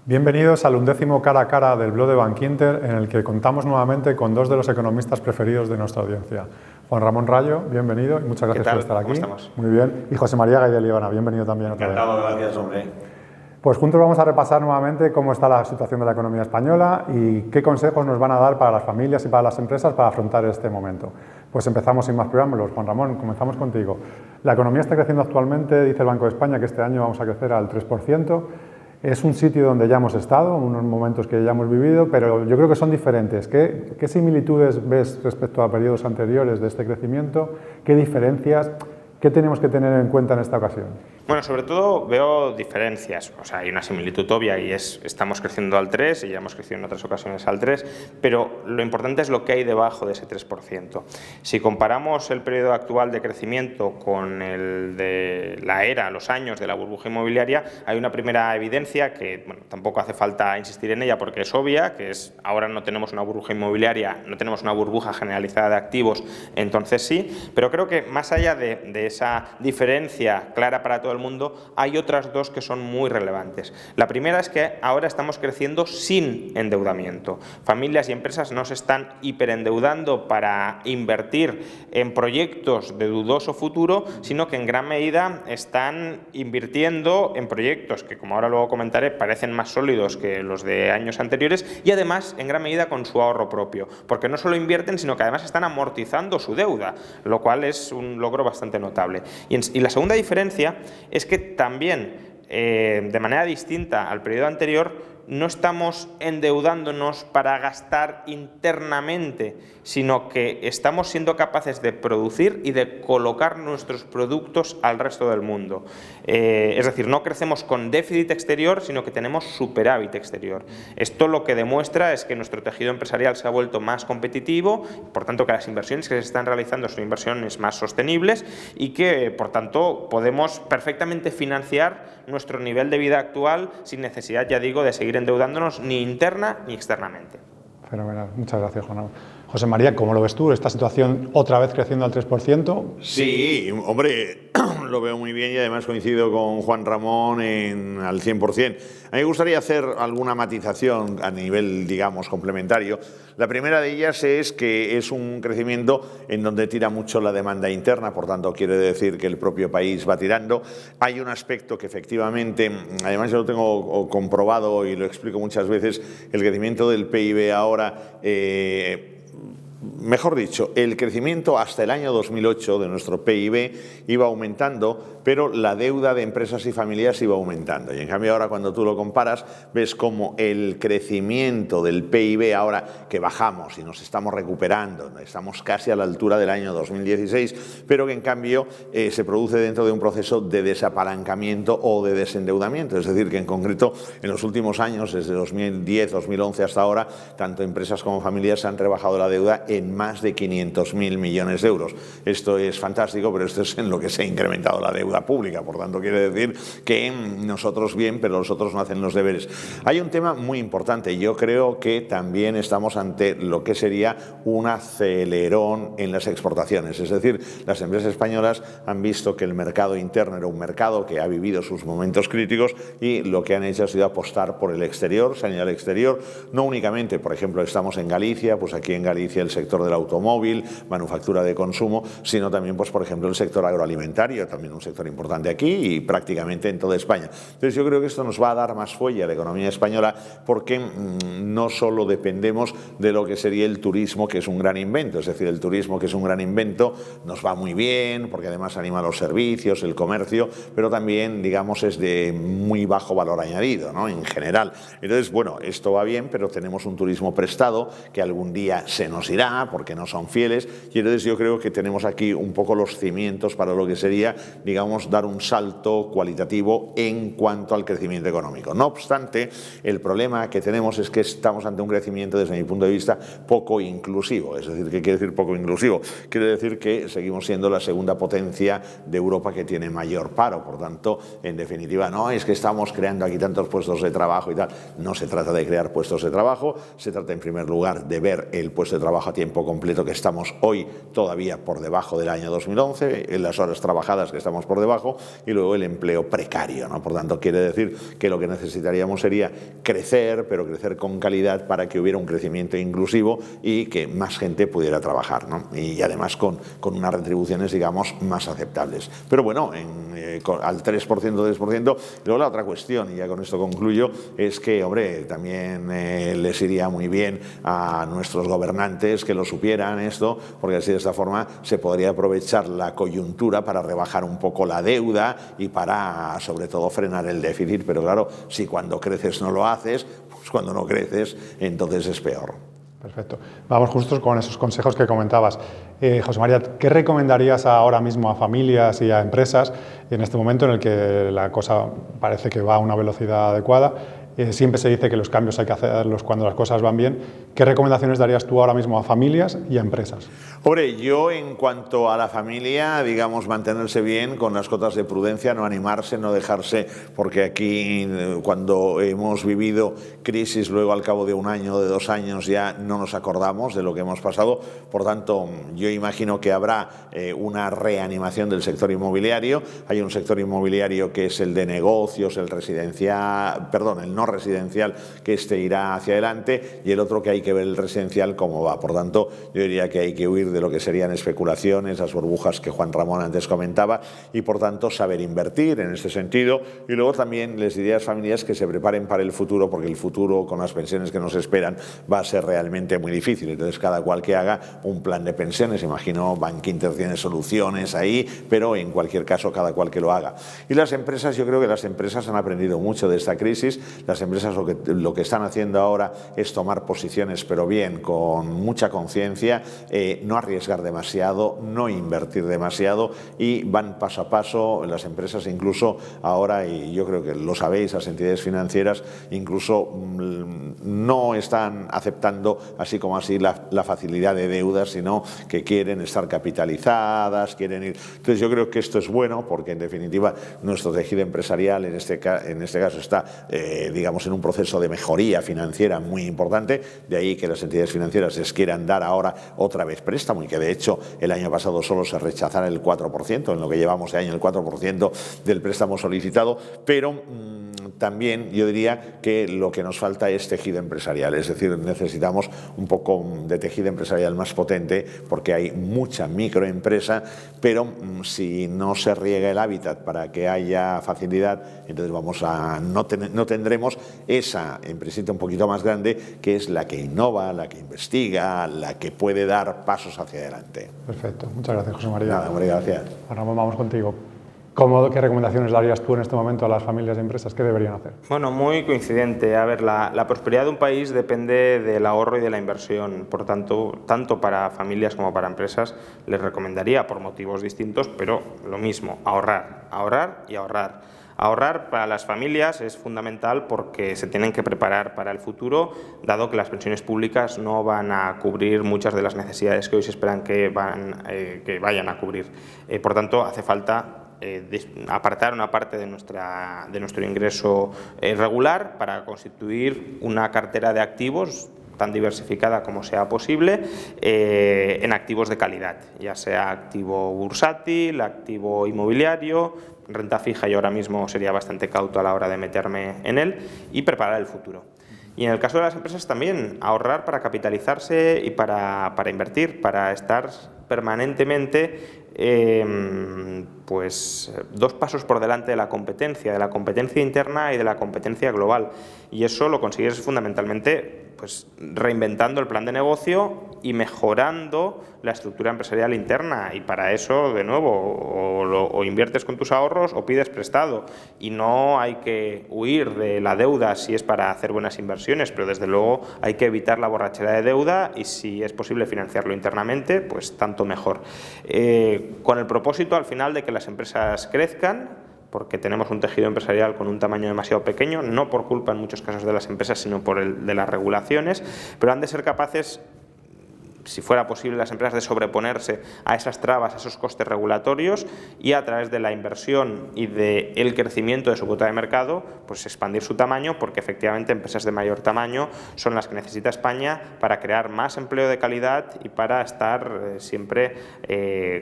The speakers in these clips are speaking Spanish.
Bienvenidos al 11º Cara a Cara del blog de Bankinter, en el que contamos nuevamente con dos de los economistas preferidos de nuestra audiencia. Juan Ramón Rayo, bienvenido y muchas gracias por estar aquí. ¿Cómo estamos? Muy bien. Y José María Gaideliana, bienvenido también otra vez. Encantado, gracias, hombre. Pues juntos vamos a repasar nuevamente cómo está la situación de la economía española y qué consejos nos van a dar para las familias y para las empresas para afrontar este momento. Pues empezamos sin más preámbulos. Juan Ramón, comenzamos contigo. La economía está creciendo actualmente, dice el Banco de España que este año vamos a crecer al 3%. Es un sitio donde ya hemos estado, unos momentos que ya hemos vivido, pero yo creo que son diferentes. ¿Qué similitudes ves respecto a periodos anteriores de este crecimiento? ¿Qué diferencias? ¿Qué tenemos que tener en cuenta en esta ocasión? Bueno, sobre todo veo diferencias. O sea, hay una similitud obvia y es estamos creciendo al 3 y ya hemos crecido en otras ocasiones al 3, pero lo importante es lo que hay debajo de ese 3%. Si comparamos el periodo actual de crecimiento con el de la era, los años de la burbuja inmobiliaria, hay una primera evidencia que, bueno, tampoco hace falta insistir en ella porque es obvia, que es ahora no tenemos una burbuja inmobiliaria, no tenemos una burbuja generalizada de activos, entonces sí, pero creo que más allá de esa diferencia clara para todo el mundo, hay otras dos que son muy relevantes. La primera es que ahora estamos creciendo sin endeudamiento. Familias y empresas no se están hiperendeudando para invertir en proyectos de dudoso futuro, sino que en gran medida están invirtiendo en proyectos que, como ahora luego comentaré, parecen más sólidos que los de años anteriores y además en gran medida con su ahorro propio, porque no solo invierten, sino que además están amortizando su deuda, lo cual es un logro bastante notable. Y la segunda diferencia es que también, de manera distinta al periodo anterior, no estamos endeudándonos para gastar internamente, sino que estamos siendo capaces de producir y de colocar nuestros productos al resto del mundo. Es decir, no crecemos con déficit exterior, sino que tenemos superávit exterior. Esto lo que demuestra es que nuestro tejido empresarial se ha vuelto más competitivo, por tanto que las inversiones que se están realizando son inversiones más sostenibles y que, por tanto, podemos perfectamente financiar nuestro nivel de vida actual sin necesidad, ya digo, de seguir endeudándonos ni interna ni externamente. Fenomenal. Muchas gracias, Juan. José María, ¿cómo lo ves tú? ¿Esta situación otra vez creciendo al 3%? Sí, hombre, lo veo muy bien y además coincido con Juan Ramón al 100%. A mí me gustaría hacer alguna matización a nivel, digamos, complementario. La primera de ellas es que es un crecimiento en donde tira mucho la demanda interna, por tanto quiere decir que el propio país va tirando. Hay un aspecto que efectivamente, además yo lo tengo comprobado y lo explico muchas veces, el crecimiento del PIB ahora... Mejor dicho, el crecimiento hasta el año 2008 de nuestro PIB iba aumentando, pero la deuda de empresas y familias iba aumentando. Y en cambio ahora cuando tú lo comparas, ves como el crecimiento del PIB ahora que bajamos y nos estamos recuperando, estamos casi a la altura del año 2016, pero que en cambio se produce dentro de un proceso de desapalancamiento o de desendeudamiento. Es decir, que en concreto en los últimos años, desde 2010, 2011 hasta ahora, tanto empresas como familias han rebajado la deuda en más de 500.000 millones de euros. Esto es fantástico, pero esto es en lo que se ha incrementado la deuda pública. Por tanto, quiere decir que nosotros bien, pero los otros no hacen los deberes. Hay un tema muy importante. Yo creo que también estamos ante lo que sería un acelerón en las exportaciones. Es decir, las empresas españolas han visto que el mercado interno era un mercado que ha vivido sus momentos críticos y lo que han hecho ha sido apostar por el exterior, salir al exterior. No únicamente, por ejemplo, estamos en Galicia, pues aquí en Galicia el sector del automóvil, manufactura de consumo, sino también, pues, por ejemplo, el sector agroalimentario, también un sector importante aquí y prácticamente en toda España. Entonces yo creo que esto nos va a dar más fuelle a la economía española porque no solo dependemos de lo que sería el turismo, que es un gran invento, es decir, el turismo, que es un gran invento, nos va muy bien porque además anima los servicios, el comercio, pero también, digamos, es de muy bajo valor añadido, ¿no?, en general. Entonces, bueno, esto va bien, pero tenemos un turismo prestado que algún día se nos irá porque no son fieles y entonces yo creo que tenemos aquí un poco los cimientos para lo que sería, digamos, dar un salto cualitativo en cuanto al crecimiento económico. No obstante, el problema que tenemos es que estamos ante un crecimiento, desde mi punto de vista, poco inclusivo. Es decir, ¿qué quiere decir poco inclusivo? Quiere decir que seguimos siendo la segunda potencia de Europa que tiene mayor paro. Por tanto, en definitiva, no es que estamos creando aquí tantos puestos de trabajo y tal. No se trata de crear puestos de trabajo, se trata en primer lugar de ver el puesto de trabajo a tiempo completo que estamos hoy todavía por debajo del año 2011, en las horas trabajadas que estamos por por debajo, y luego el empleo precario, ¿no? Por tanto, quiere decir que lo que necesitaríamos sería crecer, pero crecer con calidad para que hubiera un crecimiento inclusivo y que más gente pudiera trabajar, ¿no? Y además con unas retribuciones, digamos, más aceptables. Pero bueno, al 3%, 3%. Luego la otra cuestión, y ya con esto concluyo, es que, hombre, también les iría muy bien a nuestros gobernantes que lo supieran esto, porque así de esta forma se podría aprovechar la coyuntura para rebajar un poco la deuda y para, sobre todo, frenar el déficit. Pero claro, si cuando creces no lo haces, pues cuando no creces, entonces es peor. Perfecto. Vamos justo con esos consejos que comentabas. José María, ¿qué recomendarías ahora mismo a familias y a empresas en este momento en el que la cosa parece que va a una velocidad adecuada? Siempre se dice que los cambios hay que hacerlos cuando las cosas van bien. ¿Qué recomendaciones darías tú ahora mismo a familias y a empresas? Hombre, yo en cuanto a la familia, digamos, mantenerse bien con las cotas de prudencia, no animarse, no dejarse, porque aquí cuando hemos vivido crisis, luego al cabo de un año o de 2 años ya no nos acordamos de lo que hemos pasado. Por tanto, yo imagino que habrá una reanimación del sector inmobiliario. Hay un sector inmobiliario que es el de negocios, el residencial, perdón, el no residencial, que irá hacia adelante, y el otro que hay que ver el residencial cómo va. Por tanto, yo diría que hay que huir de lo que serían especulaciones, las burbujas que Juan Ramón antes comentaba, y por tanto saber invertir en este sentido. Y luego también les diría a las familias que se preparen para el futuro, porque el futuro con las pensiones que nos esperan va a ser realmente muy difícil. Entonces cada cual que haga un plan de pensiones, imagino Banco Inter tiene soluciones ahí, pero en cualquier caso cada cual que lo haga. Y las empresas, yo creo que las empresas han aprendido mucho de esta crisis. Las empresas lo que están haciendo ahora es tomar posiciones, pero bien, con mucha conciencia, no arriesgar demasiado, no invertir demasiado, y van paso a paso. Las empresas incluso ahora, y yo creo que lo sabéis, las entidades financieras incluso no están aceptando así como así la facilidad de deudas, sino que quieren estar capitalizadas, quieren ir. Entonces yo creo que esto es bueno, porque en definitiva nuestro tejido empresarial en este caso está digamos, en un proceso de mejoría financiera muy importante. De ahí que las entidades financieras les quieran dar ahora otra vez préstamo, y que de hecho el año pasado solo se rechazara el 4%, en lo que llevamos de año el 4% del préstamo solicitado. Pero también yo diría que lo que nos falta es tejido empresarial, es decir, necesitamos un poco de tejido empresarial más potente, porque hay mucha microempresa, pero si no se riega el hábitat para que haya facilidad, entonces no tendremos esa empresita un poquito más grande, que es la que innova, la que investiga, la que puede dar pasos hacia adelante. Perfecto, muchas gracias, José María. Nada, hombre, gracias. Juan Ramón, vamos contigo. ¿Qué recomendaciones darías tú en este momento a las familias y empresas? ¿Qué deberían hacer? Bueno, muy coincidente. A ver, la prosperidad de un país depende del ahorro y de la inversión. Por tanto, tanto para familias como para empresas, les recomendaría, por motivos distintos, pero lo mismo, ahorrar, ahorrar y ahorrar. Ahorrar para las familias es fundamental porque se tienen que preparar para el futuro, dado que las pensiones públicas no van a cubrir muchas de las necesidades que hoy se esperan que vayan a cubrir. Por tanto, hace falta apartar una parte de nuestro ingreso regular para constituir una cartera de activos tan diversificada como sea posible, en activos de calidad, ya sea activo bursátil, activo inmobiliario, renta fija. Yo ahora mismo sería bastante cauto a la hora de meterme en él, y preparar el futuro. Y en el caso de las empresas también, ahorrar para capitalizarse y para invertir, para estar permanentemente pues 2 pasos por delante de la competencia interna y de la competencia global. Y eso lo consigues fundamentalmente pues reinventando el plan de negocio y mejorando la estructura empresarial interna. Y para eso, de nuevo, o inviertes con tus ahorros o pides prestado. Y no hay que huir de la deuda si es para hacer buenas inversiones, pero desde luego hay que evitar la borrachera de deuda, y si es posible financiarlo internamente, pues tanto mejor. Con el propósito al final de que las empresas crezcan, porque tenemos un tejido empresarial con un tamaño demasiado pequeño, no por culpa en muchos casos de las empresas, sino por el de las regulaciones, pero han de ser capaces si fuera posible, las empresas de sobreponerse a esas trabas, a esos costes regulatorios y a través de la inversión y del crecimiento de su cuota de mercado, pues expandir su tamaño, porque efectivamente empresas de mayor tamaño son las que necesita España para crear más empleo de calidad y para estar siempre,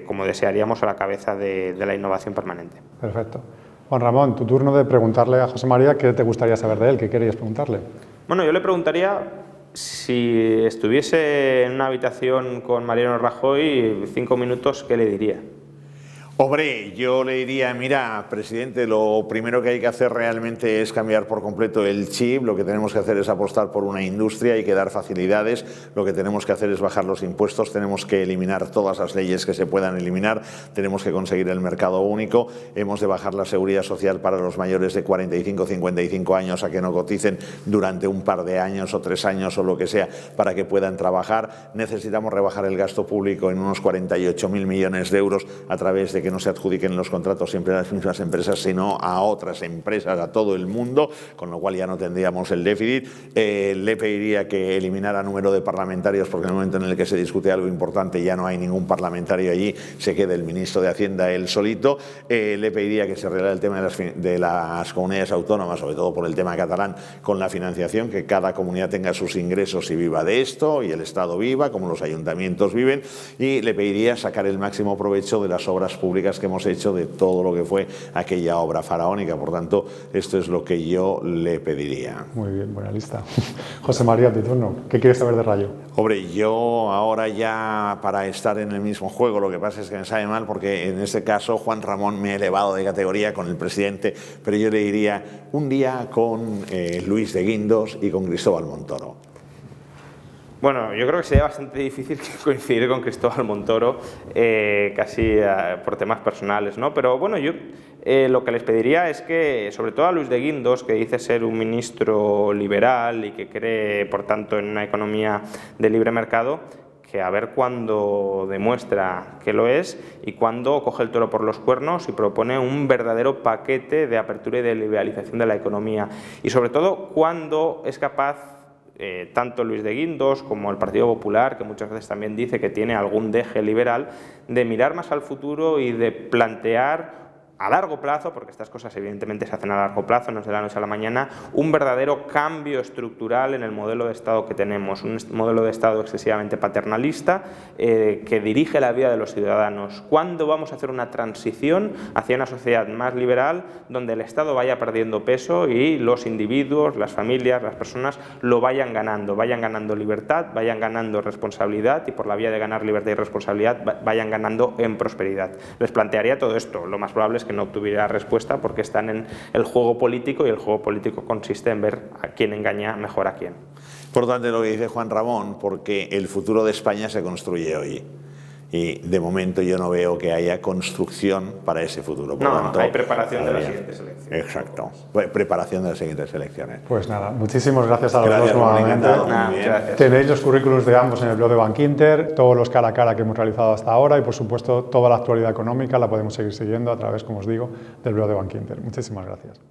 como desearíamos, a la cabeza de la innovación permanente. Perfecto. Juan Ramón, tu turno de preguntarle a José María qué te gustaría saber de él, qué querías preguntarle. Bueno, yo le preguntaría si estuviese en una habitación con Mariano Rajoy 5 minutos, ¿qué le diría? Hombre, yo le diría, mira, presidente, lo primero que hay que hacer realmente es cambiar por completo el chip, lo que tenemos que hacer es apostar por una industria, hay que dar facilidades, lo que tenemos que hacer es bajar los impuestos, tenemos que eliminar todas las leyes que se puedan eliminar, tenemos que conseguir el mercado único, hemos de bajar la seguridad social para los mayores de 45-55 años a que no coticen durante un par de años o 3 años o lo que sea para que puedan trabajar, necesitamos rebajar el gasto público en unos 48.000 millones de euros a través de que no se adjudiquen los contratos siempre a las mismas empresas, sino a otras empresas, a todo el mundo, con lo cual ya no tendríamos el déficit. Le pediría que eliminara número de parlamentarios, porque en el momento en el que se discute algo importante ya no hay ningún parlamentario allí, se quede el ministro de Hacienda él solito. Le pediría que se arreglara el tema de las comunidades autónomas, sobre todo por el tema catalán, con la financiación, que cada comunidad tenga sus ingresos y viva de esto, y el Estado viva, como los ayuntamientos viven, y le pediría sacar el máximo provecho de las obras públicas que hemos hecho, de todo lo que fue aquella obra faraónica. Por tanto, esto es lo que yo le pediría. Muy bien, buena lista. José María, tu turno. ¿Qué quieres saber de Rayo? Hombre, yo ahora ya para estar en el mismo juego, lo que pasa es que me sabe mal porque en este caso Juan Ramón me ha elevado de categoría con el presidente, pero yo le diría un día con Luis de Guindos y con Cristóbal Montoro. Bueno, yo creo que sería bastante difícil coincidir con Cristóbal Montoro, casi por temas personales, ¿no? Pero bueno, yo lo que les pediría es que, sobre todo a Luis de Guindos, que dice ser un ministro liberal y que cree, por tanto, en una economía de libre mercado, que a ver cuándo demuestra que lo es y cuándo coge el toro por los cuernos y propone un verdadero paquete de apertura y de liberalización de la economía. Y sobre todo, cuándo es capaz, tanto Luis de Guindos como el Partido Popular, que muchas veces también dice que tiene algún deje liberal, de mirar más al futuro y de plantear a largo plazo, porque estas cosas evidentemente se hacen a largo plazo, no es de la noche a la mañana, un verdadero cambio estructural en el modelo de Estado que tenemos, un modelo de Estado excesivamente paternalista que dirige la vida de los ciudadanos. ¿Cuándo vamos a hacer una transición hacia una sociedad más liberal donde el Estado vaya perdiendo peso y los individuos, las familias, las personas lo vayan ganando libertad, vayan ganando responsabilidad y por la vía de ganar libertad y responsabilidad vayan ganando en prosperidad? Les plantearía todo esto. Lo más probable es que no obtuviera respuesta porque están en el juego político y el juego político consiste en ver a quién engaña mejor a quién. Importante lo que dice Juan Ramón, porque el futuro de España se construye hoy. Y de momento yo no veo que haya construcción para ese futuro. Por tanto, hay preparación de las siguientes elecciones. Exacto, preparación de las siguientes elecciones. Pues nada, muchísimas gracias a los dos nuevamente. Gracias. Tenéis los currículums de ambos en el blog de Bankinter, todos los cara a cara que hemos realizado hasta ahora y por supuesto toda la actualidad económica la podemos seguir siguiendo a través, como os digo, del blog de Bankinter. Muchísimas gracias.